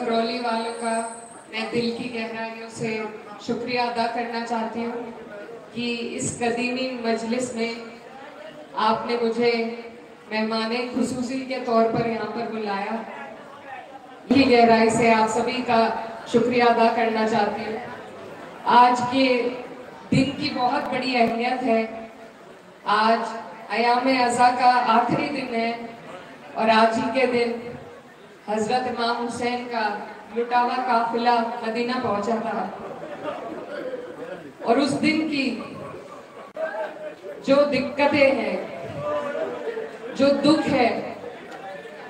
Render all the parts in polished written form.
ककरौली वालों का मैं दिल की गहराइयों से शुक्रिया अदा करना चाहती हूँ कि इस कदीमी मजलिस में आपने मुझे मेहमाने खुसूसी के तौर पर यहाँ पर बुलाया। दिल की गहराई से आप सभी का शुक्रिया अदा करना चाहती हूँ। आज के दिन की बहुत बड़ी अहमियत है। आज अयाम अज़ा का आखिरी दिन है और आज ही के दिन हजरत इमाम हुसैन का लुटा हुआ काफिला मदीना पहुंचा था और उस दिन की जो दिक्कतें हैं, जो दुख है,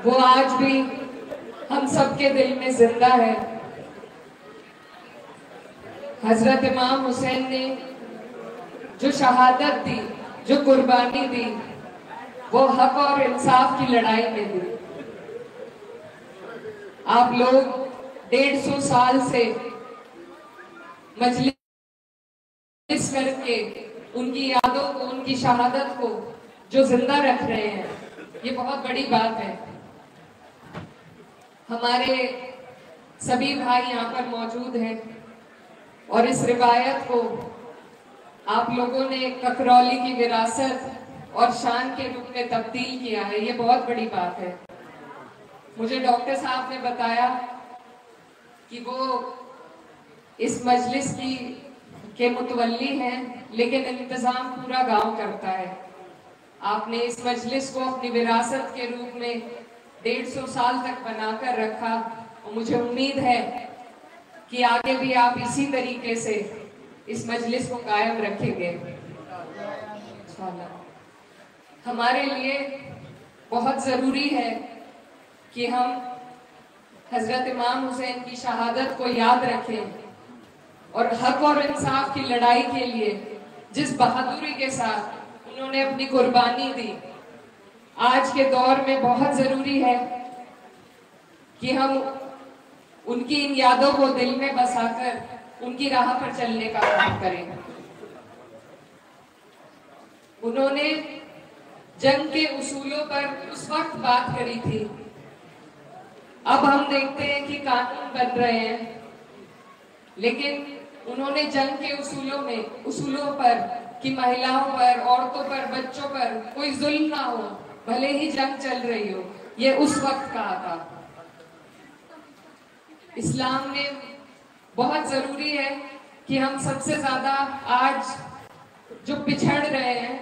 वो आज भी हम सबके दिल में जिंदा है। हजरत इमाम हुसैन ने जो शहादत दी, जो कुर्बानी दी, वो हक और इंसाफ की लड़ाई में दी। आप लोग 150 साल से मजलिस करके उनकी यादों को, उनकी शहादत को जो जिंदा रख रहे हैं, ये बहुत बड़ी बात है। हमारे सभी भाई यहाँ पर मौजूद हैं और इस रिवायत को आप लोगों ने ककरौली की विरासत और शान के रूप में तब्दील किया है, ये बहुत बड़ी बात है। मुझे डॉक्टर साहब ने बताया कि वो इस मजलिस के मुतवल्ली हैं, लेकिन इंतजाम पूरा गांव करता है। आपने इस मजलिस को अपनी विरासत के रूप में 150 साल तक बनाकर रखा और मुझे उम्मीद है कि आगे भी आप इसी तरीके से इस मजलिस को कायम रखेंगे। हमारे लिए बहुत जरूरी है कि हम हजरत इमाम हुसैन की शहादत को याद रखें और हक और इंसाफ की लड़ाई के लिए जिस बहादुरी के साथ उन्होंने अपनी कुर्बानी दी, आज के दौर में बहुत जरूरी है कि हम उनकी इन यादों को दिल में बसाकर उनकी राह पर चलने का काम करें। उन्होंने जंग के उसूलों पर उस वक्त बात करी थी। अब हम देखते हैं कि कानून बन रहे हैं, लेकिन उन्होंने जंग के उसूलों पर कि महिलाओं पर, औरतों पर, बच्चों पर कोई जुल्म ना हो, भले ही जंग चल रही हो, ये उस वक्त कहा था। इस्लाम में बहुत जरूरी है कि हम सबसे ज्यादा आज जो पिछड़ रहे हैं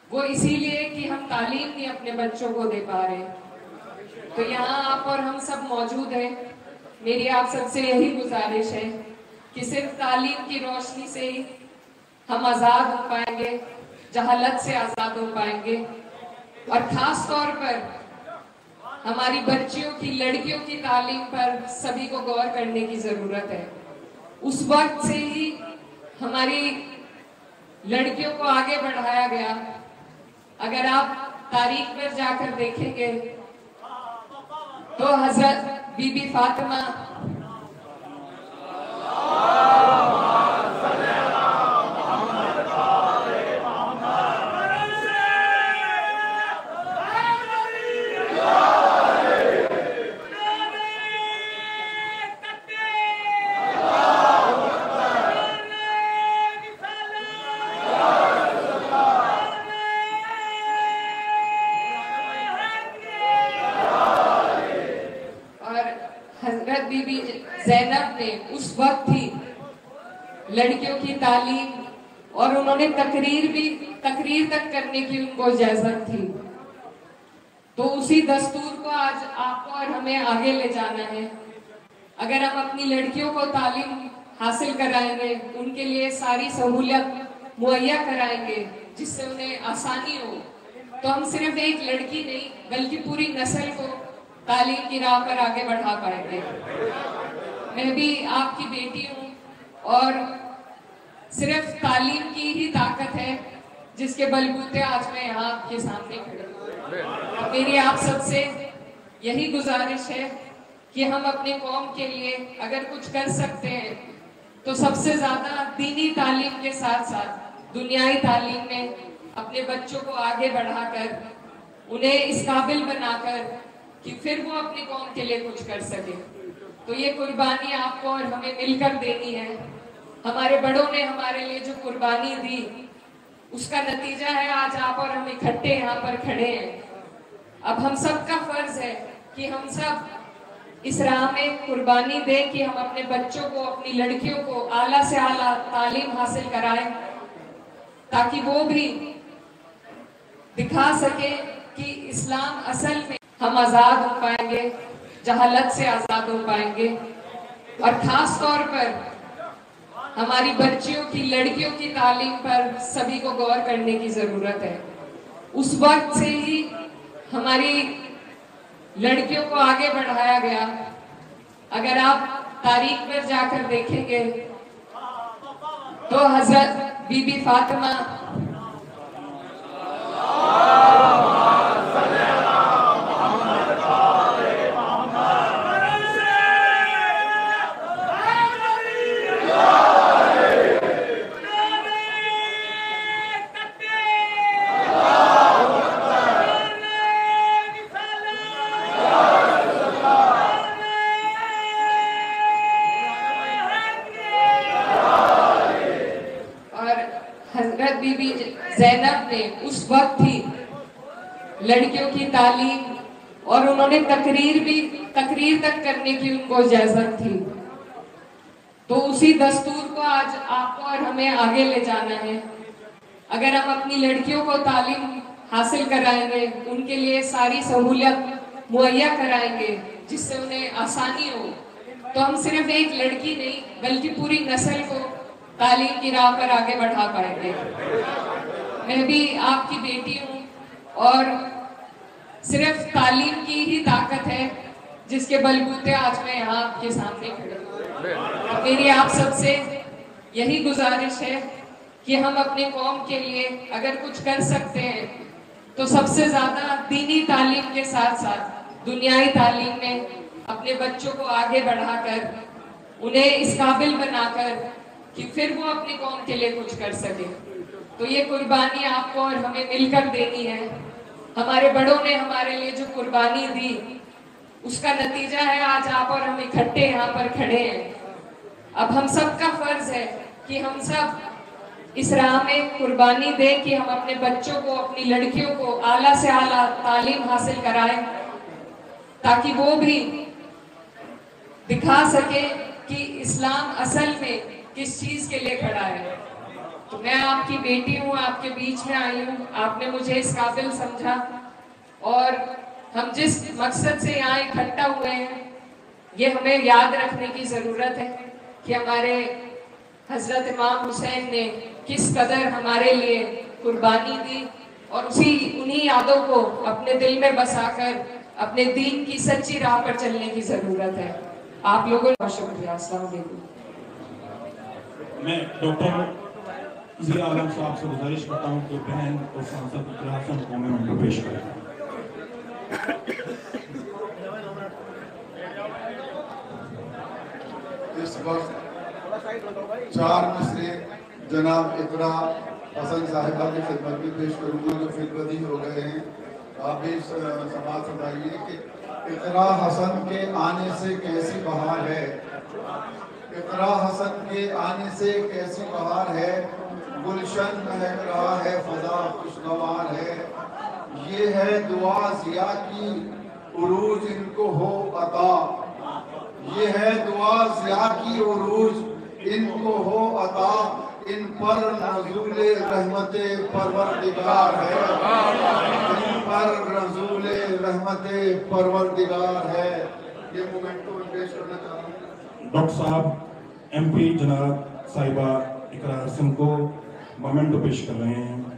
वो इसीलिए कि हम तालीम नहीं अपने बच्चों को दे पा रहे। तो यहाँ आप और हम सब मौजूद हैं। मेरी आप सबसे यही गुजारिश है कि सिर्फ तालीम की रोशनी से ही हम आज़ाद हो पाएंगे, जहालत से आज़ाद हो पाएंगे। और खास तौर पर हमारी बच्चियों की, लड़कियों की तालीम पर सभी को गौर करने की जरूरत है। उस वक्त से ही हमारी लड़कियों को आगे बढ़ाया गया। अगर आप तारीख पर जाकर देखेंगे तो हजरत बीबी फातिमा बीबी ज़ैनब ने उस वक्त ही लड़कियों की तालीम और उन्होंने तकरीर तक करने की उनको इजाजत थी। तो उसी दस्तूर को आज आपको और हमें आगे ले जाना है। अगर हम अपनी लड़कियों को तालीम हासिल कराएंगे, उनके लिए सारी सहूलियत मुहैया कराएंगे जिससे उन्हें आसानी हो, तो हम सिर्फ एक लड़की नहीं बल्कि पूरी नस्ल को तालीम की राह पर आगे बढ़ा पाएंगे। मैं भी आपकी बेटी हूँ और सिर्फ तालीम की ही ताकत है जिसके बलबूते आज मैं यहाँ आपके सामने खड़ी हूँ। मेरी आप सबसे यही गुजारिश है कि हम अपने कौम के लिए अगर कुछ कर सकते हैं तो सबसे ज्यादा दीनी तालीम के साथ साथ दुनियाई तालीम में अपने बच्चों को आगे बढ़ाकर उन्हें इस काबिल बनाकर कि फिर वो अपनी कौम के लिए कुछ कर सके। तो ये कुर्बानी आपको और हमें मिलकर देनी है। हमारे बड़ों ने हमारे लिए जो कुर्बानी दी, उसका नतीजा है आज आप और हम इकट्ठे यहाँ पर खड़े हैं। अब हम सबका फर्ज है कि हम सब इस राह में कुर्बानी दें कि हम अपने बच्चों को, अपनी लड़कियों को आला से आला तालीम हासिल कराएं, ताकि वो भी दिखा सके कि इस्लाम असल में हम आजाद हो पाएंगे, जहालत से आजाद हो पाएंगे। और खास तौर पर हमारी बच्चियों की, लड़कियों की तालीम पर सभी को गौर करने की जरूरत है। उस वक्त से ही हमारी लड़कियों को आगे बढ़ाया गया। अगर आप तारीख पर जाकर देखेंगे तो हजरत बीबी फातिमा हजरत बीबी ज़ैनब ने उस वक्त ही लड़कियों की तालीम और उन्होंने तकरीर तक करने की उनको इजाजत थी। तो उसी दस्तूर को आज आपको और हमें आगे ले जाना है। अगर हम अपनी लड़कियों को तालीम हासिल कराएंगे, उनके लिए सारी सहूलियत मुहैया कराएंगे जिससे उन्हें आसानी हो, तो हम सिर्फ एक लड़की नहीं बल्कि पूरी नस्ल को तालीम की राह पर आगे बढ़ा पाएंगे। मैं भी आपकी बेटी हूँ और सिर्फ तालीम की ही ताकत है जिसके बलबूते आज मैं यहाँ आपके सामने खड़ी हूँ। मेरी आप सबसे यही गुजारिश है कि हम अपने कौम के लिए अगर कुछ कर सकते हैं तो सबसे ज्यादा दीनी तालीम के साथ साथ दुनियाई तालीम में अपने बच्चों को आगे बढ़ाकर उन्हें इस काबिल बनाकर कि फिर वो अपनी कौम के लिए कुछ कर सके। तो ये कुर्बानी आपको और हमें मिलकर देनी है। हमारे बड़ों ने हमारे लिए जो कुर्बानी दी, उसका नतीजा है आज आप और हम इकट्ठे यहाँ पर खड़े हैं। अब हम सबका फर्ज है कि हम सब इस राह में कुर्बानी दें कि हम अपने बच्चों को, अपनी लड़कियों को आला से आला तालीम हासिल कराएं, ताकि वो भी दिखा सके कि इस्लाम असल में किस चीज के लिए खड़ा है। तो मैं आपकी बेटी हूँ, आपके बीच में आई हूँ, आपने मुझे इस काबिल समझा और हम जिस मकसद से यहाँ इकट्ठा हुए हैं, ये हमें याद रखने की जरूरत है कि हमारे हजरत इमाम हुसैन ने किस कदर हमारे लिए कुर्बानी दी और उन्हीं यादों को अपने दिल में बसाकर अपने दीन की सच्ची राह पर चलने की जरूरत है। आप लोगों का शुक्रिया। अस्सलाम वालेकुम। मैं डॉक्टर ज़िया आलम साहब से गुजारिश करता हूँ कि बहन और सांसद इकरार को मैं पेश करें। इस वक्त 4 मिसरे जनाब इकरा हसन साहिबा की खिदमत में पेश करूँगा जो फिरबदी हो गए हैं। आप भी समाज समझाइए कि इकरा हसन के आने से कैसी बहार है, इकरा हसन के आने से कैसी बहार है, गुलशन महक रहा है, फजा खुशगवार है। ये है दुआ ज़िया की उरूज इनको हो अता, ये है दुआ ज़िया की उरूज इनको हो अता, इन पर नज़ूले रहमते परवरदिगार है, इन पर नज़ूले रहमते परवरदिगार है। ये मोमेंटो पेश करना चाह रहा हूँ। डॉक्टर साहब MP जनाब साहिबा इकरार हसन को मोमेंटो पेश कर रहे हैं।